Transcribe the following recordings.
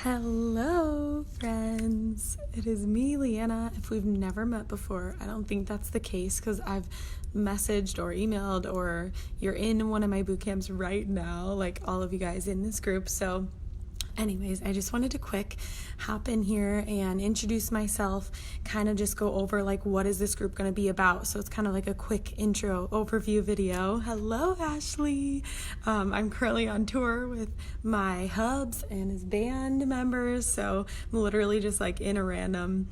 Hello, friends. It is me, Leanna. If we've never met before, I don't think that's the case because I've messaged or emailed or you're in one of my boot camps right now, like all of you guys in this group. So anyways, I just wanted to quick hop in here and introduce myself, kind of just go over like what is this group going to be about. So it's kind of like a quick intro overview video. Hello, Ashley. I'm currently on tour with my hubs and his band members. So I'm literally just like in a random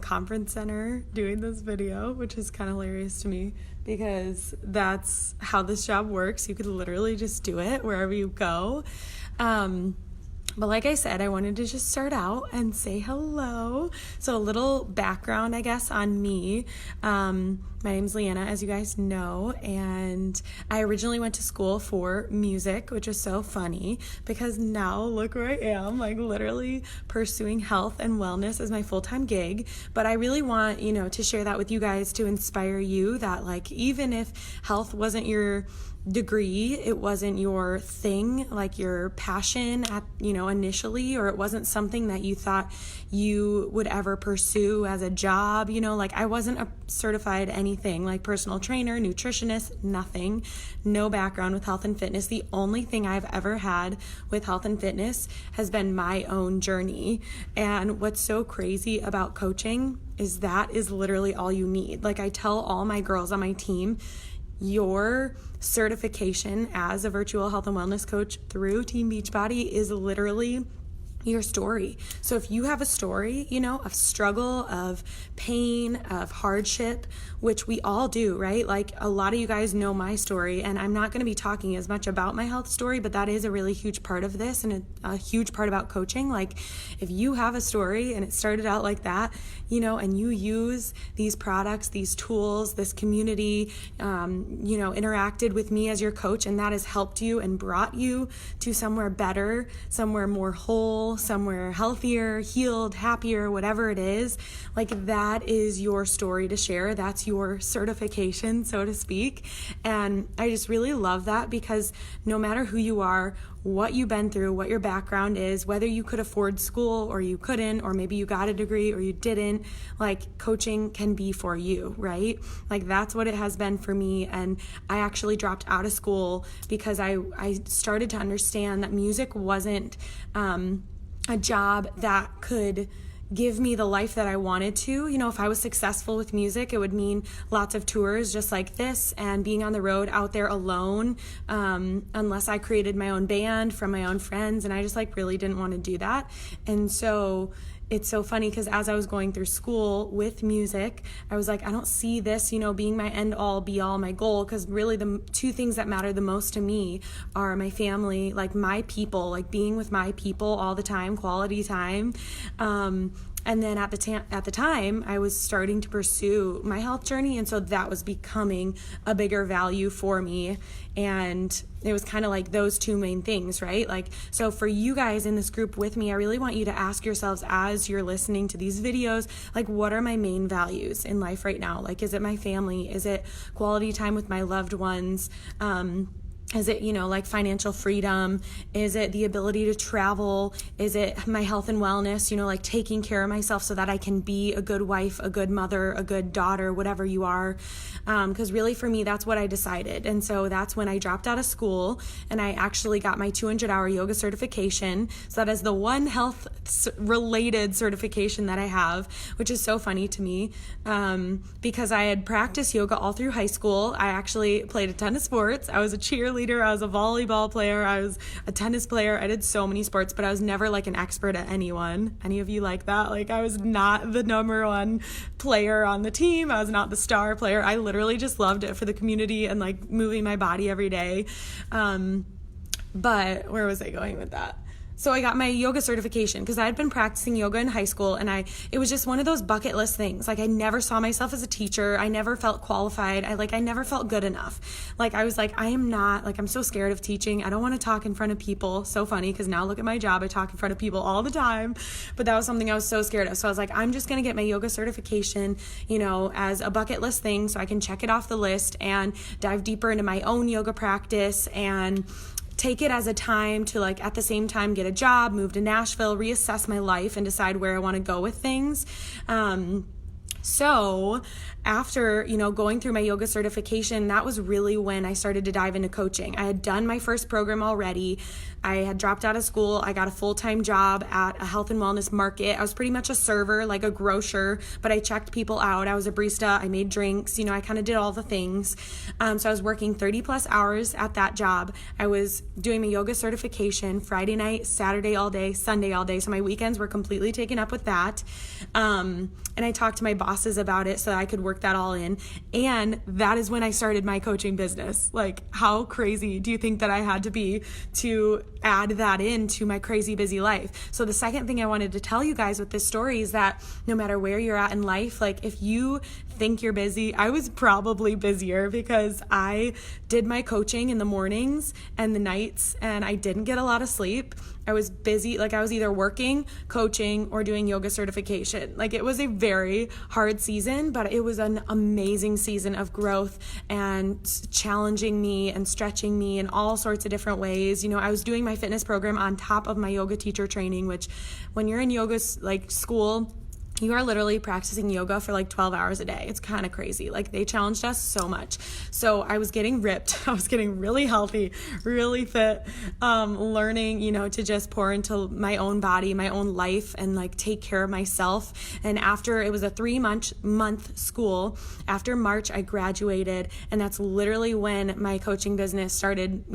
conference center doing this video, which is kind of hilarious to me because that's how this job works. You could literally just do it wherever you go. But like I said, I wanted to just start out and say hello. So a little background, I guess, on me. My name's Leanna, as you guys know, and I originally went to school for music, which is so funny because now look where I am, like literally pursuing health and wellness as my full-time gig. But I really want, to share that with you guys to inspire you that like even if health wasn't your degree, it wasn't your thing, like your passion at initially, or it wasn't something that you thought you would ever pursue as a job, like I wasn't a certified anything like personal trainer, nutritionist, nothing, no background with health and fitness. The only thing I've ever had with health and fitness has been my own journey. And what's so crazy about coaching is that is literally all you need. Like I tell all my girls on my team, your certification as a virtual health and wellness coach through Team Beachbody is literally your story. So if you have a story, of struggle, of pain, of hardship, which we all do, right? Like a lot of you guys know my story, and I'm not going to be talking as much about my health story, but that is a really huge part of this and a huge part about coaching. Like if you have a story and it started out like that, and you use these products, these tools, this community, interacted with me as your coach, and that has helped you and brought you to somewhere better, somewhere more whole, somewhere healthier, healed, happier, whatever it is, like that is your story to share. That's your certification, so to speak. And I just really love that because no matter who you are, what you've been through, what your background is, whether you could afford school or you couldn't, or maybe you got a degree or you didn't, like coaching can be for you, right? Like that's what it has been for me. And I actually dropped out of school because I started to understand that music wasn't a job that could give me the life that I wanted to. If I was successful with music, it would mean lots of tours just like this and being on the road out there alone, unless I created my own band from my own friends. And I just really didn't want to do that. And so it's so funny because as I was going through school with music, I was like, I don't see this, being my end all be all, my goal, because really the two things that matter the most to me are my family, like my people, like being with my people all the time, quality time. And then at the time, I was starting to pursue my health journey, and so that was becoming a bigger value for me. And it was kind of like those two main things, right? Like, so for you guys in this group with me, I really want you to ask yourselves as you're listening to these videos, like, what are my main values in life right now? Like, is it my family? Is it quality time with my loved ones? Is it, like financial freedom? Is it the ability to travel? Is it my health and wellness, like taking care of myself so that I can be a good wife, a good mother, a good daughter, whatever you are? Because really for me, that's what I decided. And so that's when I dropped out of school and I actually got my 200-hour yoga certification. So that is the one health-related certification that I have, which is so funny to me because I had practiced yoga all through high school. I actually played a ton of sports. I was a cheerleader. I was a volleyball player. I was a tennis player. I did so many sports, but I was never like an expert at any one. Any of you like that? Like I was not the number one player on the team. I was not the star player. I literally just loved it for the community and like moving my body every day. But where was I going with that? So I got my yoga certification because I had been practicing yoga in high school, and it was just one of those bucket list things. Like I never saw myself as a teacher. I never felt qualified. I never felt good enough. Like I was like, I am not, like I'm so scared of teaching. I don't want to talk in front of people. So funny because now look at my job. I talk in front of people all the time, but that was something I was so scared of. So I was like, I'm just going to get my yoga certification, as a bucket list thing so I can check it off the list and dive deeper into my own yoga practice and take it as a time to like at the same time get a job, move to Nashville, reassess my life, and decide where I want to go with things. So after, going through my yoga certification, that was really when I started to dive into coaching. I had done my first program already. I had dropped out of school. I got a full-time job at a health and wellness market. I was pretty much a server, like a grocer, but I checked people out. I was a barista. I made drinks. I kind of did all the things. So I was working 30 plus hours at that job. I was doing my yoga certification Friday night, Saturday all day, Sunday all day. So my weekends were completely taken up with that. And I talked to my bosses about it so that I could work that all in. And that is when I started my coaching business. Like, how crazy do you think that I had to be to add that into my crazy busy life? So the second thing I wanted to tell you guys with this story is that no matter where you're at in life, like if you think you're busy, I was probably busier because I did my coaching in the mornings and the nights, and I didn't get a lot of sleep. I was busy, like I was either working, coaching, or doing yoga certification. Like it was a very hard season, but it was an amazing season of growth and challenging me and stretching me in all sorts of different ways. I was doing my fitness program on top of my yoga teacher training, which when you're in yoga like school, you are literally practicing yoga for like 12 hours a day. It's kind of crazy. Like they challenged us so much. So I was getting ripped. I was getting really healthy, really fit, learning, to just pour into my own body, my own life, and like take care of myself. And after it was a 3-month school, after March, I graduated. And that's literally when my coaching business started,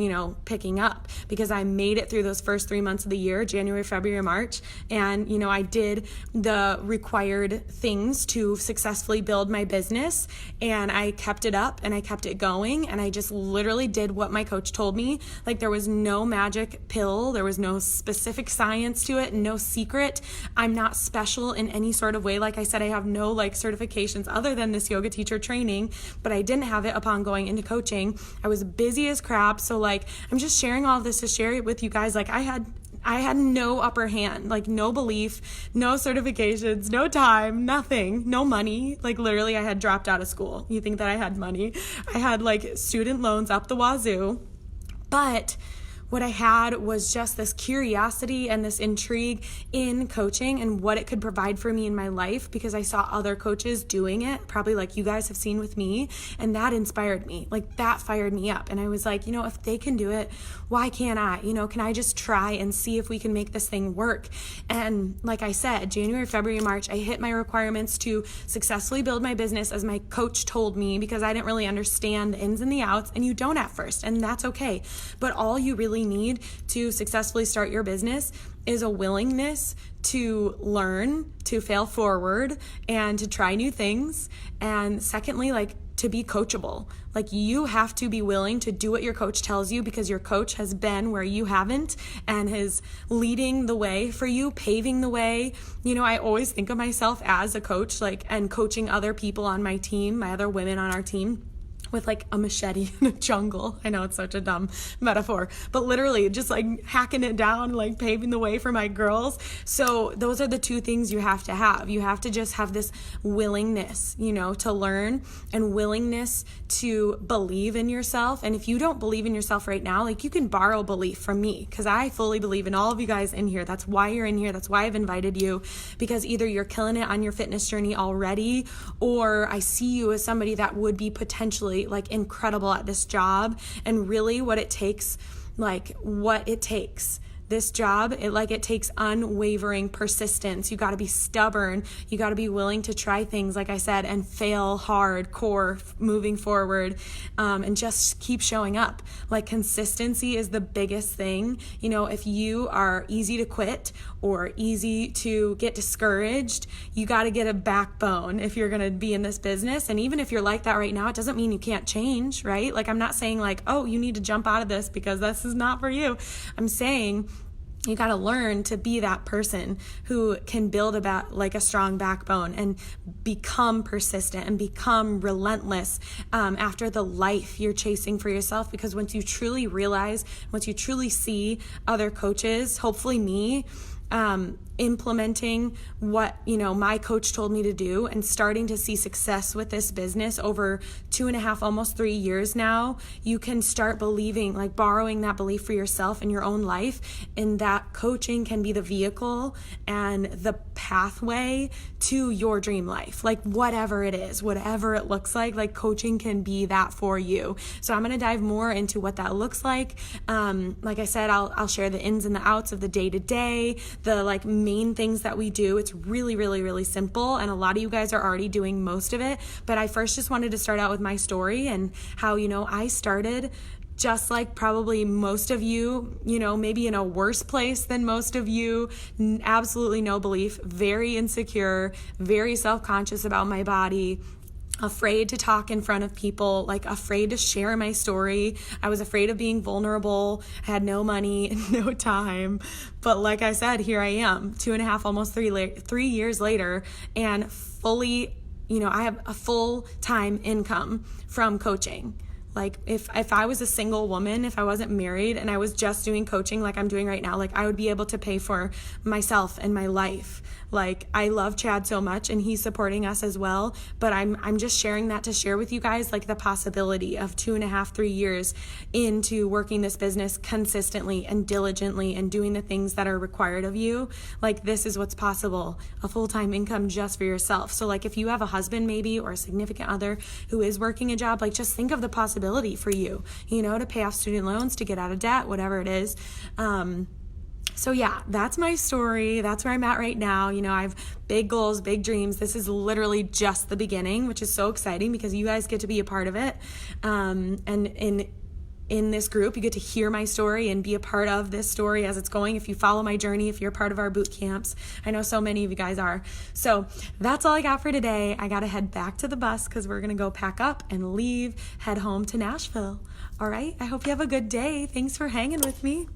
picking up, because I made it through those first 3 months of the year, January, February, March. And, I did the required things to successfully build my business, and I kept it up and I kept it going, and I just literally did what my coach told me. Like there was no magic pill, there was no specific science to it, no secret. I'm not special in any sort of way. Like I said, I have no like certifications other than this yoga teacher training, but I didn't have it upon going into coaching. I was busy as crap. So like I'm just sharing all of this to share it with you guys. Like I had no upper hand, like no belief, no certifications, no time, nothing, no money. Like literally I had dropped out of school. You think that I had money? I had like student loans up the wazoo, but what I had was just this curiosity and this intrigue in coaching and what it could provide for me in my life, because I saw other coaches doing it, probably like you guys have seen with me, and that inspired me. Like that fired me up. And I was like, if they can do it, why can't I? Can I just try and see if we can make this thing work? And like I said, January, February, March, I hit my requirements to successfully build my business as my coach told me, because I didn't really understand the ins and the outs, and you don't at first, and that's okay. But all you really need to successfully start your business is a willingness to learn, to fail forward, and to try new things. And secondly, like to be coachable. Like you have to be willing to do what your coach tells you, because your coach has been where you haven't and is leading the way for you, paving the way. I always think of myself as a coach, like, and coaching other people on my team, my other women on our team, with like a machete in a jungle. I know it's such a dumb metaphor, but literally just like hacking it down, like paving the way for my girls. So those are the two things you have to have. You have to just have this willingness, to learn, and willingness to believe in yourself. And if you don't believe in yourself right now, like you can borrow belief from me, because I fully believe in all of you guys in here. That's why you're in here. That's why I've invited you, because either you're killing it on your fitness journey already, or I see you as somebody that would be potentially like incredible at this job. And really what it takes this job, it takes unwavering persistence. You got to be stubborn. You got to be willing to try things, like I said, and fail hardcore moving forward, and just keep showing up. Like consistency is the biggest thing. If you are easy to quit or easy to get discouraged, you got to get a backbone if you're going to be in this business. And even if you're like that right now, it doesn't mean you can't change, right? Like I'm not saying like, oh, you need to jump out of this because this is not for you. I'm saying you got to learn to be that person who can build a strong backbone and become persistent and become relentless after the life you're chasing for yourself. Because once you truly realize, once you truly see other coaches, hopefully me, implementing what, my coach told me to do and starting to see success with this business over 2.5, almost 3 years now, you can start believing, like borrowing that belief for yourself in your own life, and that coaching can be the vehicle and the pathway to your dream life. Like whatever it is, whatever it looks like coaching can be that for you. So I'm going to dive more into what that looks like. Like I said, I'll share the ins and the outs of the day-to-day, the like main things that we do. It's really, really, really simple, and a lot of you guys are already doing most of it. But I first just wanted to start out with my story and how, I started just like probably most of you, maybe in a worse place than most of you, absolutely no belief, very insecure, very self-conscious about my body, afraid to talk in front of people, like afraid to share my story. I was afraid of being vulnerable. I had no money, no time. But like I said, here I am 2.5, almost 3 years later, and fully, I have a full-time income from coaching. Like if I was a single woman, if I wasn't married and I was just doing coaching like I'm doing right now, like I would be able to pay for myself and my life. Like I love Chad so much and he's supporting us as well, but I'm just sharing that to share with you guys like the possibility of 2.5, 3 years into working this business consistently and diligently and doing the things that are required of you. Like this is what's possible, a full-time income just for yourself. So like if you have a husband maybe or a significant other who is working a job, like just think of the possibility for you, to pay off student loans, to get out of debt, whatever it is. So yeah, that's my story. That's where I'm at right now. I have big goals, big dreams. This is literally just the beginning, which is so exciting because you guys get to be a part of it. And in this group, you get to hear my story and be a part of this story as it's going. If you follow my journey, if you're part of our boot camps, I know so many of you guys are. So that's all I got for today. I got to head back to the bus because we're going to go pack up and leave, head home to Nashville. All right. I hope you have a good day. Thanks for hanging with me.